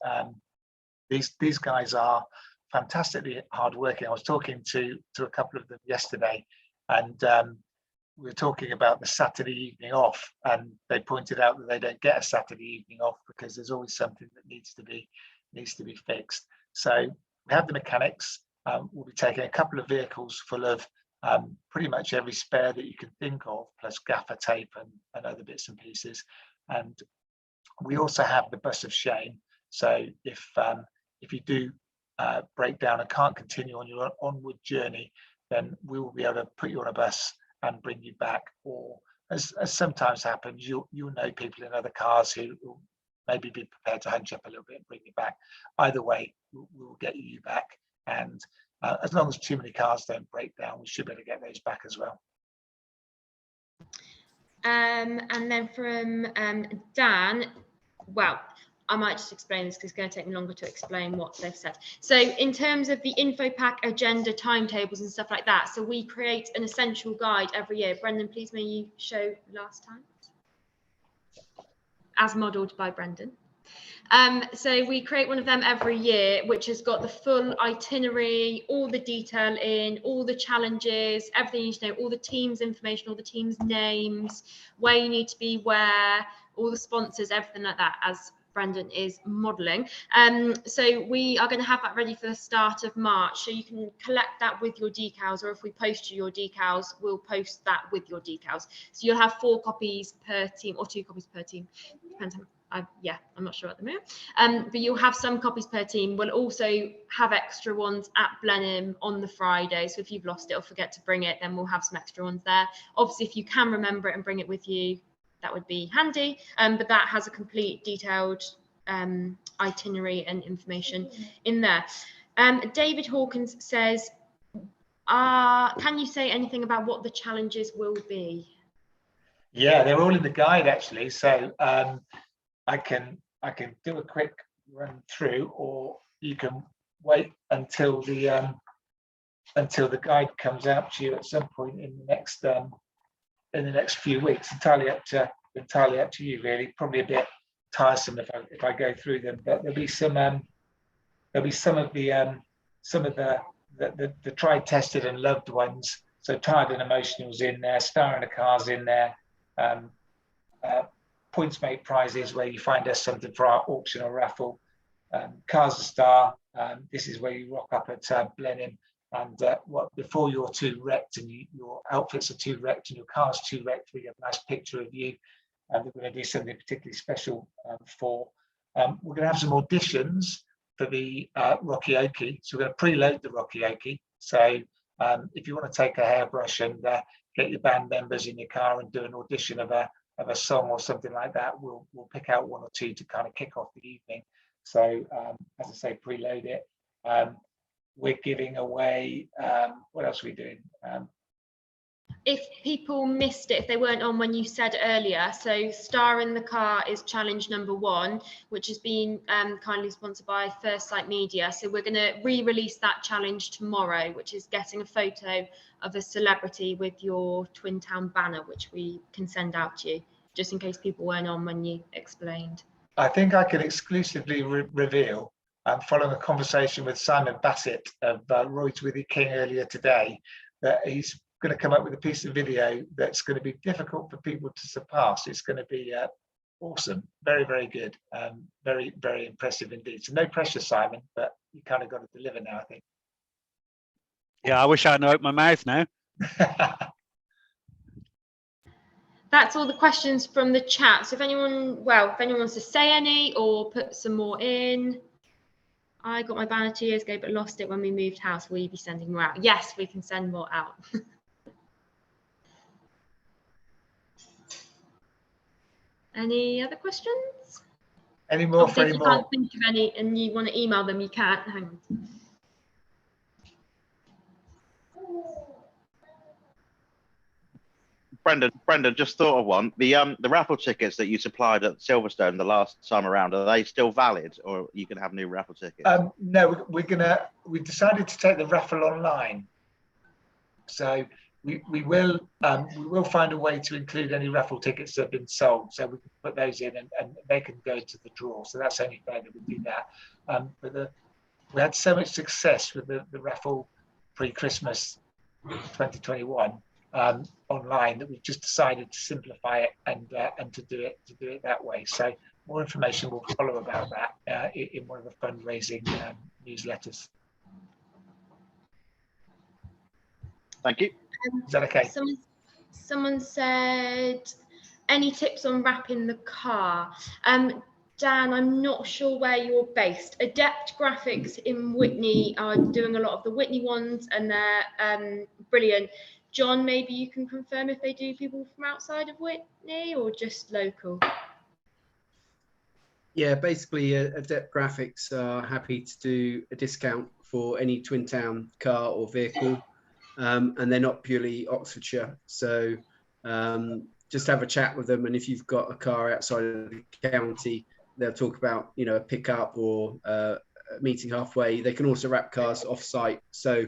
These guys are fantastically hardworking. I was talking to a couple of them yesterday, and we were talking about the Saturday evening off, and they pointed out that they don't get a Saturday evening off because there's always something that needs to be fixed. So we have the mechanics. We'll be taking a couple of vehicles full of pretty much every spare that you can think of, plus gaffer tape and other bits and pieces. And we also have the bus of shame. So if you do break down and can't continue on your onward journey, then we will be able to put you on a bus and bring you back. Or as sometimes happens, you'll know people in other cars who maybe be prepared to hunch up a little bit and bring you back. Either way, we'll get you back. And as long as too many cars don't break down, we should be able to get those back as well. And then from Dan, well, I might just explain this because it's going to take me longer to explain what they've said. So in terms of the info pack, agenda, timetables and stuff like that, so we create an essential guide every year. Brendan, please may you show last time? As modelled by Brendan. So we create one of them every year, which has got the full itinerary, all the detail in, all the challenges, everything you need to know, all the teams' information, all the teams' names, where you need to be, where, all the sponsors, everything like that, as Brendan is modelling. So we are going to have that ready for the start of March. So you can collect that with your decals, or if we post you your decals, we'll post that with your decals. So you'll have 4 copies per team, or 2 copies per team, depends on. Yeah, I'm not sure at the moment. But you'll have some copies per team. We'll also have extra ones at Blenheim on the Friday. So if you've lost it or forget to bring it, then we'll have some extra ones there. Obviously, if you can remember it and bring it with you, that would be handy. But that has a complete detailed itinerary and information in there. David Hawkins says, can you say anything about what the challenges will be? Yeah, they're all in the guide actually. So I can do a quick run through, or you can wait until the guide comes out to you at some point in the next few weeks. Entirely up to you, really. Probably a bit tiresome if I go through them, but there'll be some of the tried, tested, and loved ones. So Tired and Emotional's in there, Star in the Car's in there. Points Mate prizes, where you find us something for our auction or raffle. Cars a Star, this is where you rock up at Blenheim, and before you're too wrecked and your outfits are too wrecked and your car's too wrecked, we get a nice picture of you, and we're going to do something particularly special for. We're going to have some auditions for the Rocky Okie, so we're going to preload the Rocky Okie. So if you want to take a hairbrush and get your band members in your car and do an audition of a song or something like that, we'll pick out 1 or 2 to kind of kick off the evening. So as I say, preload it. We're giving away, what else are we doing? If people missed it, if they weren't on when you said earlier, so Star in the Car is challenge number 1, which has been kindly sponsored by First Sight Media. So we're going to re-release that challenge tomorrow, which is getting a photo of a celebrity with your Twin Town banner, which we can send out to you, just in case people weren't on when you explained. I think I can exclusively reveal, following a conversation with Simon Bassett of Roy's Withy King earlier today, that he's going to come up with a piece of video that's going to be difficult for people to surpass. It's going to be awesome, very, very good, very, very impressive indeed. So no pressure, Simon, but you kind of got to deliver now, I think. Yeah, I wish I hadn't opened my mouth now. That's all the questions from the chat. So if anyone wants to say any or put some more in. I got my banner 2 years ago, but lost it when we moved house. Will you be sending more out? Yes, we can send more out. Any other questions? Any more for any If you more? can't think of any and you want to email them, you can. Hang on. Brendan, just thought of one. The raffle tickets that you supplied at Silverstone the last time around, are they still valid, or you can have new raffle tickets? No, we decided to take the raffle online. So we will find a way to include any raffle tickets that have been sold, so we can put those in and they can go to the draw. So that's only fair that we do that. But we had so much success with the raffle pre-Christmas 2021 online that we've just decided to simplify it and to do it that way. So more information will follow about that in one of the fundraising newsletters. Thank you. Is that okay? Someone said, any tips on wrapping the car? Dan, I'm not sure where you're based. Adept Graphics in Whitney are doing a lot of the Whitney ones, and they're brilliant. John, maybe you can confirm if they do people from outside of Whitney or just local? Yeah, basically, Adept Graphics are happy to do a discount for any Twin Town car or vehicle, and they're not purely Oxfordshire. So just have a chat with them, and if you've got a car outside of the county, they'll talk about, you know, a pickup or meeting halfway. They can also wrap cars off-site, so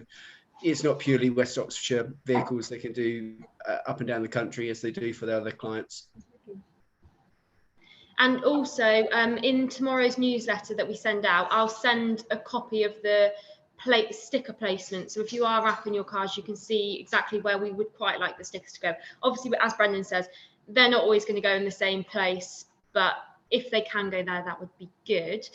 it's not purely West Oxfordshire vehicles. They can do up and down the country as they do for their other clients. And also, in tomorrow's newsletter that we send out, I'll send a copy of the sticker placement. So if you are wrapping your cars, you can see exactly where we would quite like the stickers to go. Obviously, as Brendan says, they're not always going to go in the same place, but if they can go there, that would be good.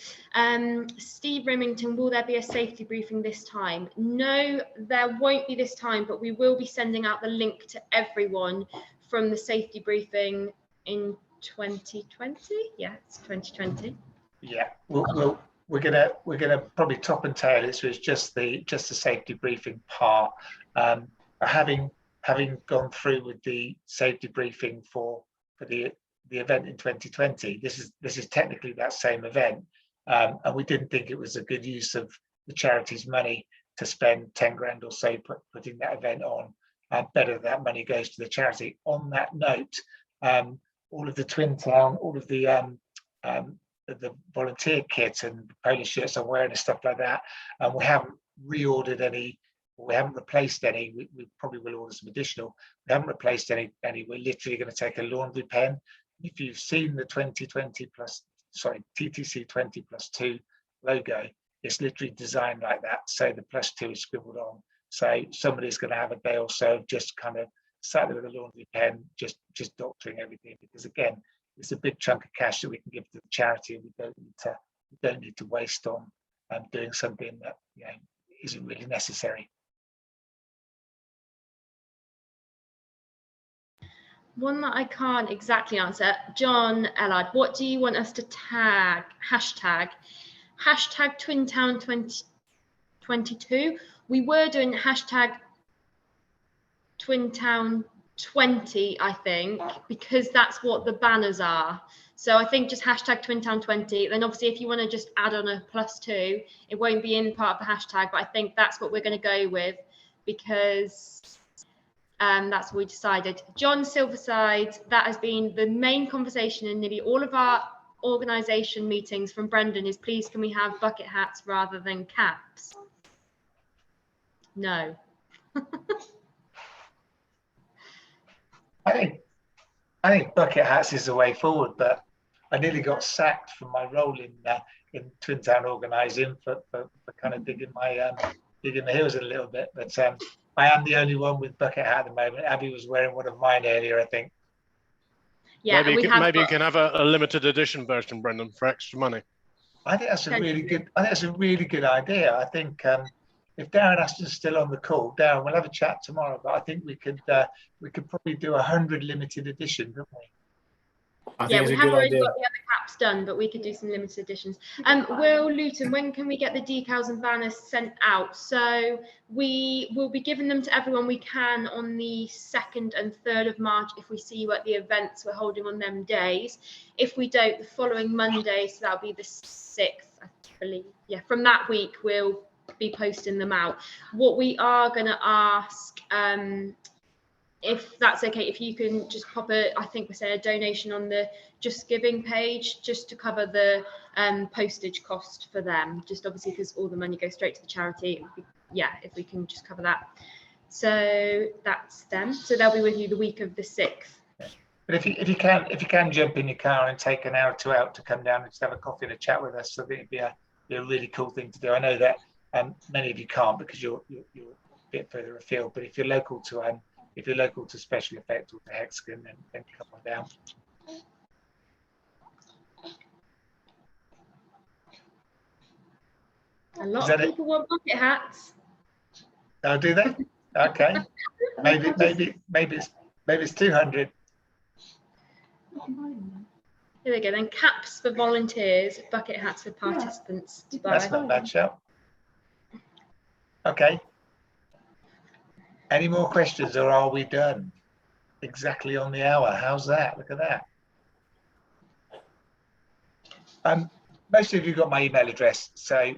Steve Rimington, will there be a safety briefing this time? No, there won't be this time, but we will be sending out the link to everyone from the safety briefing in 2020. Yeah, it's 2020. Yeah, we're gonna probably top and tail it, so it's just the safety briefing part. Having gone through with the safety briefing for the event in 2020, this is technically that same event, and we didn't think it was a good use of the charity's money to spend 10 grand or so putting that event on. Better that money goes to the charity. On that note, all of the Twin Town, all of the volunteer kit and polo shirts I'm wearing and stuff like that, and we haven't reordered any, we haven't replaced any. We probably will order some additional. We haven't replaced any. We're literally going to take a laundry pen. If you've seen the TTC20+2 logo, it's literally designed like that. So the +2 is scribbled on. So somebody's going to have a day or so of just kind of sat there with a laundry pen, just doctoring everything, because again, it's a big chunk of cash that we can give to the charity, and we don't need to waste on doing something that, you know, isn't really necessary. One that I can't exactly answer, John Ellard, what do you want us to tag? Hashtag Twin Town 2022. We were doing hashtag Twin Town 20, I think, because that's what the banners are. So I think just hashtag Twin Town 20. Then obviously if you want to just add on a +2, it won't be in part of the hashtag, but I think that's what we're going to go with, because that's what we decided. John Silverside, that has been the main conversation in nearly all of our organisation meetings from Brendan, is please can we have bucket hats rather than caps? No. I think bucket hats is the way forward, but I nearly got sacked from my role in Twin Town organising for kind of digging the heels a little bit. But I am the only one with bucket hat at the moment. Abby was wearing one of mine earlier, I think. Yeah, maybe you can have a limited edition version, Brendan, for extra money. I think that's a really good. I think that's a really good idea. I think if Darren Aston's still on the call, Darren, we'll have a chat tomorrow. But I think we could probably do 100 limited edition, couldn't we? Yeah, we have already got the other caps done, but we could do some limited editions. Will Luton, when can we get the decals and banners sent out? So we will be giving them to everyone we can on the 2nd and 3rd of March if we see you at the events we're holding on them days. If we don't, the following Monday, so that'll be the 6th, I believe. Yeah, from that week we'll be posting them out. What we are going to ask, if that's okay, if you can just pop I think we said a donation on the Just Giving page, just to cover the postage cost for them, just obviously because all the money goes straight to the charity. Yeah, if we can just cover that. So that's them. So they'll be with you the week of the 6th. But if you can jump in your car and take an hour or two out to come down and just have a coffee and a chat with us, so it'd be a really cool thing to do. I know that many of you can't because you're a bit further afield, but if you're local to Special Effect or to Hexagon, then come on down. A lot of people want bucket hats. Oh, do they? Okay. Maybe it's 200. Here we go. Then caps for volunteers, bucket hats for participants. That's not a bad shout. Okay. Any more questions, or are we done? Exactly on the hour. How's that? Look at that. Most of you got my email address, so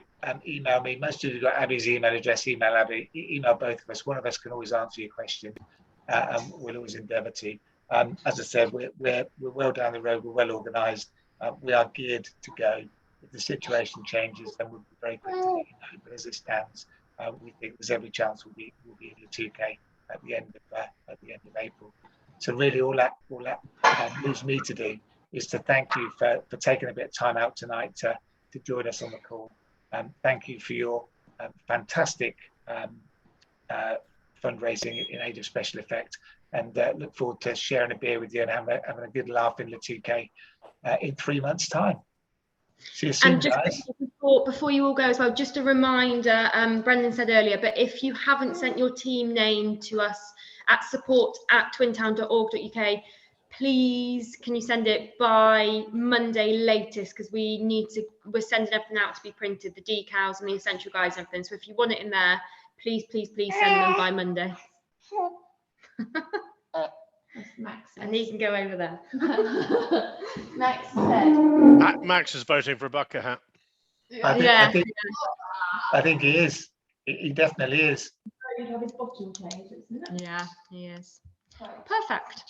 email me. Most of you got Abby's email address. Email Abby. Email both of us. One of us can always answer your question, and we'll always endeavour to. As I said, we're well down the road. We're well organised. We are geared to go. If the situation changes, then we'll be very quick to let you know. But as it stands, we think there's every chance we'll be in the 2K at the end of April. So really, all that leaves me to do is to thank you for taking a bit of time out tonight to join us on the call. Thank you for your fantastic fundraising in aid of special effect, and look forward to sharing a beer with you and having a good laugh in the 2K in 3 months' time. See you soon, and just guys. before you all go as well, just a reminder, Brendan said earlier, but if you haven't sent your team name to us at support@twintown.org.uk, please can you send it by Monday latest, because we're sending everything out to be printed, the decals and the essential guides and everything. So if you want it in there, please send them by Monday. Max, and he can go over there. Max said. Max is voting for a bucket hat. I think he is. He definitely is. Have his bottom page, isn't it? Yeah, he is. Perfect.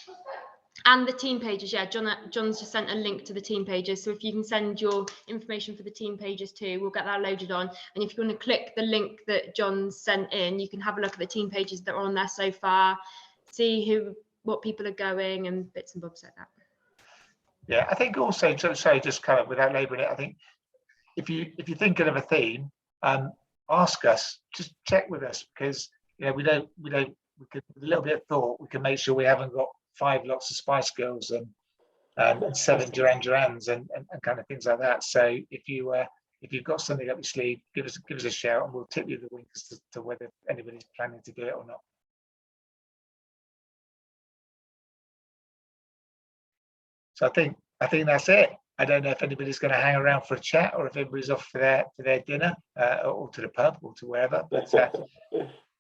And the team pages, yeah, John's just sent a link to the team pages. So if you can send your information for the team pages too, we'll get that loaded on. And if you want to click the link that John sent in, you can have a look at the team pages that are on there so far, see what people are going and bits and bobs like that. Yeah, I think also, so just kind of without labouring it, I think if you're thinking of a theme, ask us, just check with us, because we could, with a little bit of thought, we can make sure we haven't got 5 lots of Spice Girls and 7 Duran Durans and kind of things like that. So if you've got something up your sleeve, give us a shout and we'll tip you the wink as to whether anybody's planning to do it or not. So I think that's it. I don't know if anybody's going to hang around for a chat or if everybody's off for their dinner or to the pub or to wherever. But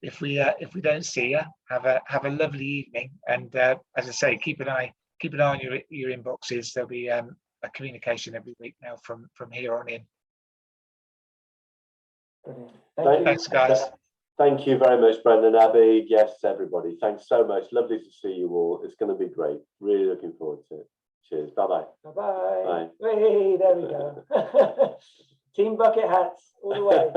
if we don't see you, have a lovely evening. And as I say, keep an eye on your inboxes. There'll be a communication every week now from here on in. Thanks, guys. Thank you very much, Brendan, Abby. Yes, everybody. Thanks so much. Lovely to see you all. It's going to be great. Really looking forward to it. Cheers. Bye-bye. Bye-bye. Bye. Hey, there we go. Team bucket hats all the way.